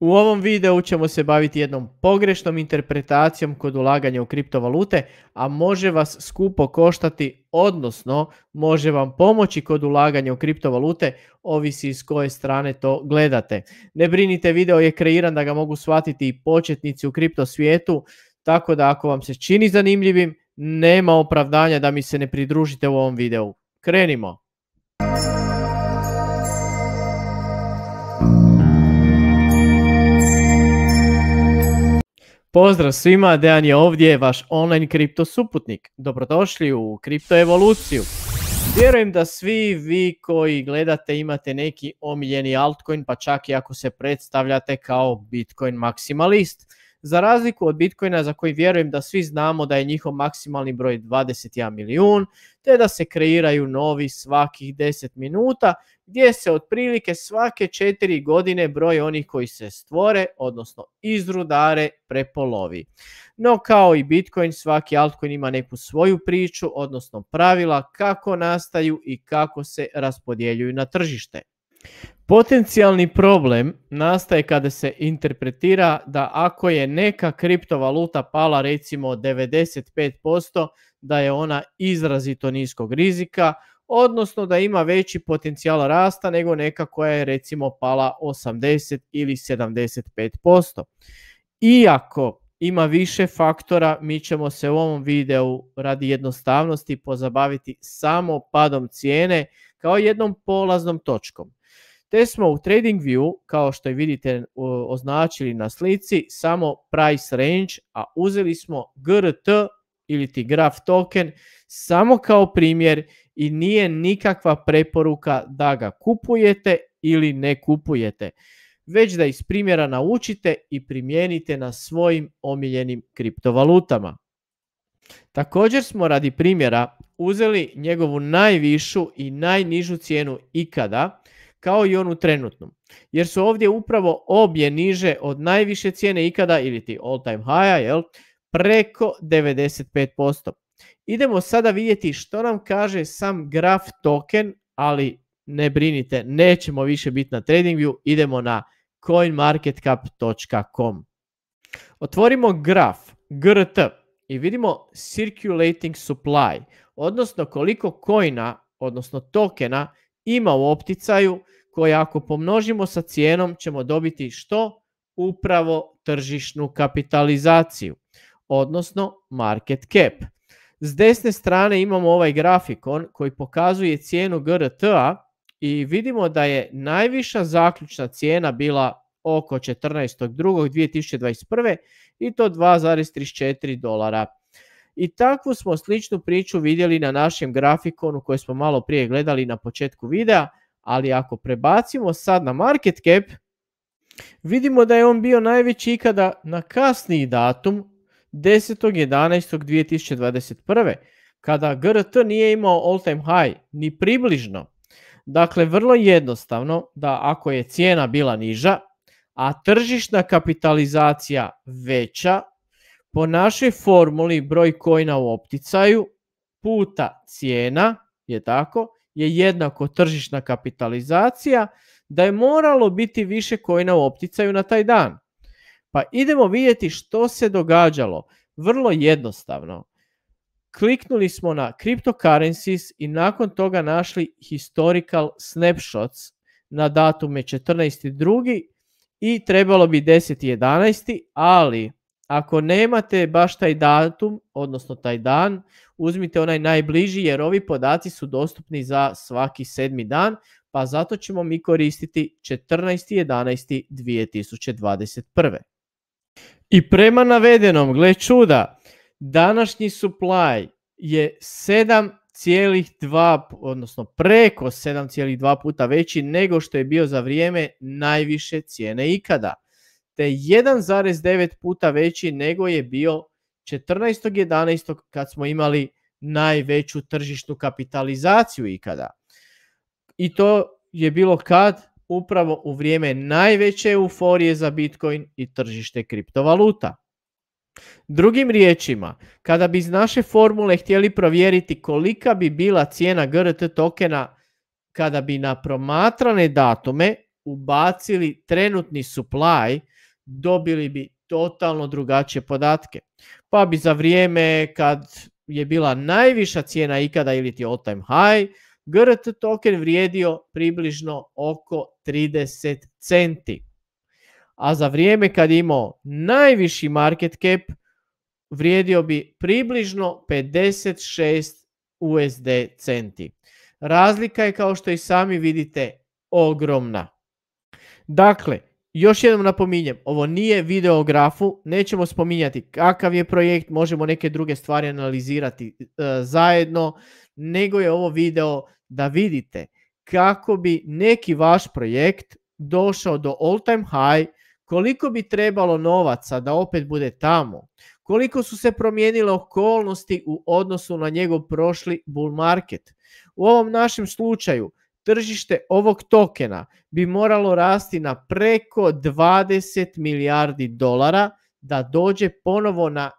U ovom videu ćemo se baviti jednom pogrešnom interpretacijom kod ulaganja u kriptovalute, a može vas skupo koštati, odnosno može vam pomoći kod ulaganja u kriptovalute, ovisi s koje strane to gledate. Ne brinite, video je kreiran da ga mogu shvatiti i početnici u kripto svijetu, tako da ako vam se čini zanimljivim, nema opravdanja da mi se ne pridružite u ovom videu. Krenimo! Pozdrav svima, Dejan je ovdje, vaš online kripto suputnik. Dobrodošli u Kripto evoluciju. Vjerujem da svi vi koji gledate imate neki omiljeni altcoin, pa čak i ako se predstavljate kao Bitcoin maksimalist. Za razliku od Bitcoina, za koji vjerujem da svi znamo da je njihov maksimalni broj 21 milijun, te da se kreiraju novi svakih 10 minuta, gdje se otprilike svake 4 godine broj onih koji se stvore, odnosno izrudare, prepolovi. No kao i Bitcoin, svaki altcoin ima neku svoju priču, odnosno pravila kako nastaju i kako se raspodjeljuju na tržište. Potencijalni problem nastaje kada se interpretira da ako je neka kriptovaluta pala recimo 95%, da je ona izrazito niskog rizika, odnosno da ima veći potencijal rasta nego neka koja je recimo pala 80 ili 75%. Iako ima više faktora, mi ćemo se u ovom videu radi jednostavnosti pozabaviti samo padom cijene kao jednom polaznom točkom. Te smo u TradingView, kao što vidite označili na slici, samo price range, a uzeli smo GRT ili ti graf token samo kao primjer i nije nikakva preporuka da ga kupujete ili ne kupujete, već da iz primjera naučite i primijenite na svojim omiljenim kriptovalutama. Također smo radi primjera uzeli njegovu najvišu i najnižu cijenu ikada, kao i onu trenutnu, jer su ovdje upravo obje niže od najviše cijene ikada ili ti all time high, preko 95%. Idemo sada vidjeti što nam kaže sam graf token, ali ne brinite, nećemo više biti na TradingView, idemo na coinmarketcap.com. Otvorimo graf GRT i vidimo circulating supply, odnosno koliko coina, odnosno tokena ima u opticaju, koje ako pomnožimo sa cijenom ćemo dobiti što? Upravo tržišnu kapitalizaciju, odnosno market cap. S desne strane imamo ovaj grafikon koji pokazuje cijenu GRT-a i vidimo da je najviša zaključna cijena bila oko 14.2.2021. i to $2,34. I takvu smo sličnu priču vidjeli na našem grafikonu koji smo malo prije gledali na početku videa, ali ako prebacimo sad na market cap, vidimo da je on bio najveći ikada na kasniji datum 10.11.2021. kada GRT nije imao all time high, ni približno. Dakle, vrlo jednostavno da ako je cijena bila niža, a tržišna kapitalizacija veća, po našoj formuli broj coina u opticaju puta cijena je jednako tržišna kapitalizacija, da je moralo biti više coina u opticaju na taj dan. Pa idemo vidjeti što se događalo. Vrlo jednostavno. Kliknuli smo na cryptocurrencies i nakon toga našli historical snapshots na datume 14.2. i trebalo bi 10.11. ali ako nemate baš taj datum, odnosno taj dan, uzmite onaj najbliži jer ovi podaci su dostupni za svaki 7. dan, pa zato ćemo mi koristiti 14.11.2021. I prema navedenom, gle čuda, današnji supply je 7,2, odnosno preko 7,2 puta veći nego što je bio za vrijeme najviše cijene ikada, te 1,9 puta veći nego je bio 14.11. kad smo imali najveću tržišnu kapitalizaciju ikada. I to je bilo kad? Upravo u vrijeme najveće euforije za Bitcoin i tržište kriptovaluta. Drugim riječima, kada bi iz naše formule htjeli provjeriti kolika bi bila cijena GRT tokena kada bi na promatrane datume ubacili trenutni supply, dobili bi totalno drugačije podatke. Pa bi za vrijeme kad je bila najviša cijena ikada ili ti all time high, GRT token vrijedio približno oko 30 centi. A za vrijeme kad je imao najviši market cap, vrijedio bi približno 56 USD centi. Razlika je, kao što i sami vidite, ogromna. Dakle, još jednom napominjem, ovo nije video o grafu, nećemo spominjati kakav je projekt, možemo neke druge stvari analizirati zajedno, nego je ovo video da vidite kako bi neki vaš projekt došao do all time high, koliko bi trebalo novaca da opet bude tamo, koliko su se promijenile okolnosti u odnosu na njegov prošli bull market. U ovom našem slučaju tržište ovog tokena bi moralo rasti na preko 20 milijardi dolara da dođe ponovo na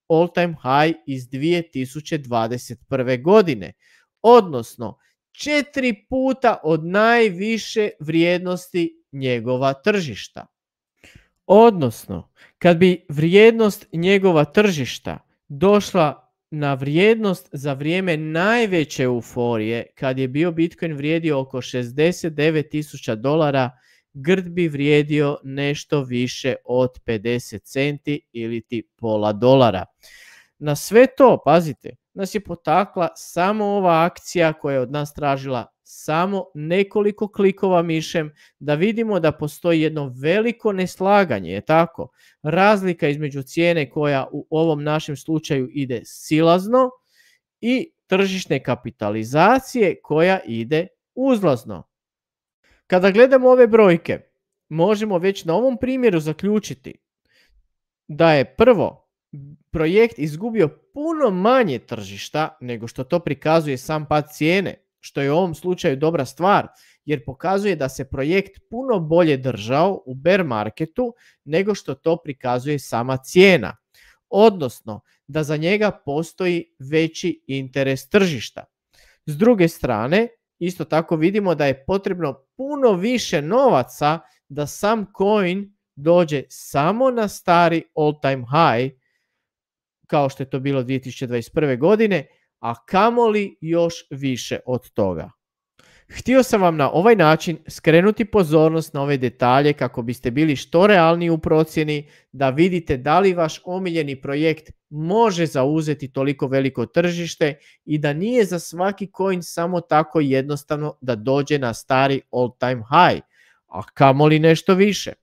all time high iz 2021. godine. Odnosno 4 puta od najviše vrijednosti njegova tržišta. Odnosno, kad bi vrijednost njegova tržišta došla na vrijednost za vrijeme najveće euforije, kad je bio Bitcoin vrijedio oko $69,000, GRT bi vrijedio nešto više od 50 centi ili ti pola dolara. Na sve to, pazite, nas je potakla samo ova akcija koja je od nas tražila samo nekoliko klikova mišem da vidimo da postoji jedno veliko neslaganje, je tako? Razlika između cijene koja u ovom našem slučaju ide silazno i tržišne kapitalizacije koja ide uzlazno. Kada gledamo ove brojke, možemo već na ovom primjeru zaključiti da je prvo projekt izgubio puno manje tržišta nego što to prikazuje sam pad cijene, što je u ovom slučaju dobra stvar, jer pokazuje da se projekt puno bolje držao u bear marketu nego što to prikazuje sama cijena. Odnosno, da za njega postoji veći interes tržišta. S druge strane, isto tako vidimo da je potrebno puno više novaca da sam coin dođe samo na stari all time high, kao što je to bilo 2021. godine, a kamoli još više od toga. Htio sam vam na ovaj način skrenuti pozornost na ove detalje kako biste bili što realniji u procjeni, da vidite da li vaš omiljeni projekt može zauzeti toliko veliko tržište i da nije za svaki coin samo tako jednostavno da dođe na stari all time high, a kamoli nešto više.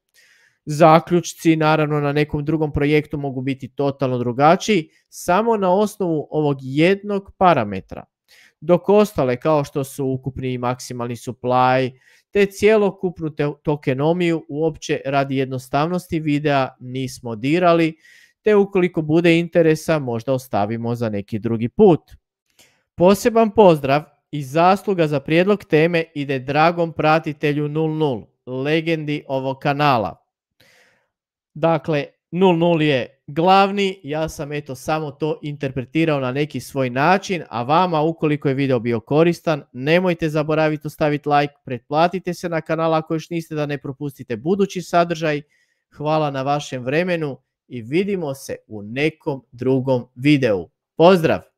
Zaključci naravno na nekom drugom projektu mogu biti totalno drugačiji samo na osnovu ovog jednog parametra. Dok ostale, kao što su ukupni i maksimalni supply te cjelokupnu tokenomiju, uopće radi jednostavnosti videa nismo dirali, te ukoliko bude interesa možda ostavimo za neki drugi put. Poseban pozdrav i zasluga za prijedlog teme ide dragom pratitelju 00, legendi ovog kanala. Dakle, 00 je glavni, ja sam samo to interpretirao na neki svoj način, a vama, ukoliko je video bio koristan, nemojte zaboraviti ostaviti like, pretplatite se na kanal ako još niste da ne propustite budući sadržaj. Hvala na vašem vremenu i vidimo se u nekom drugom videu. Pozdrav!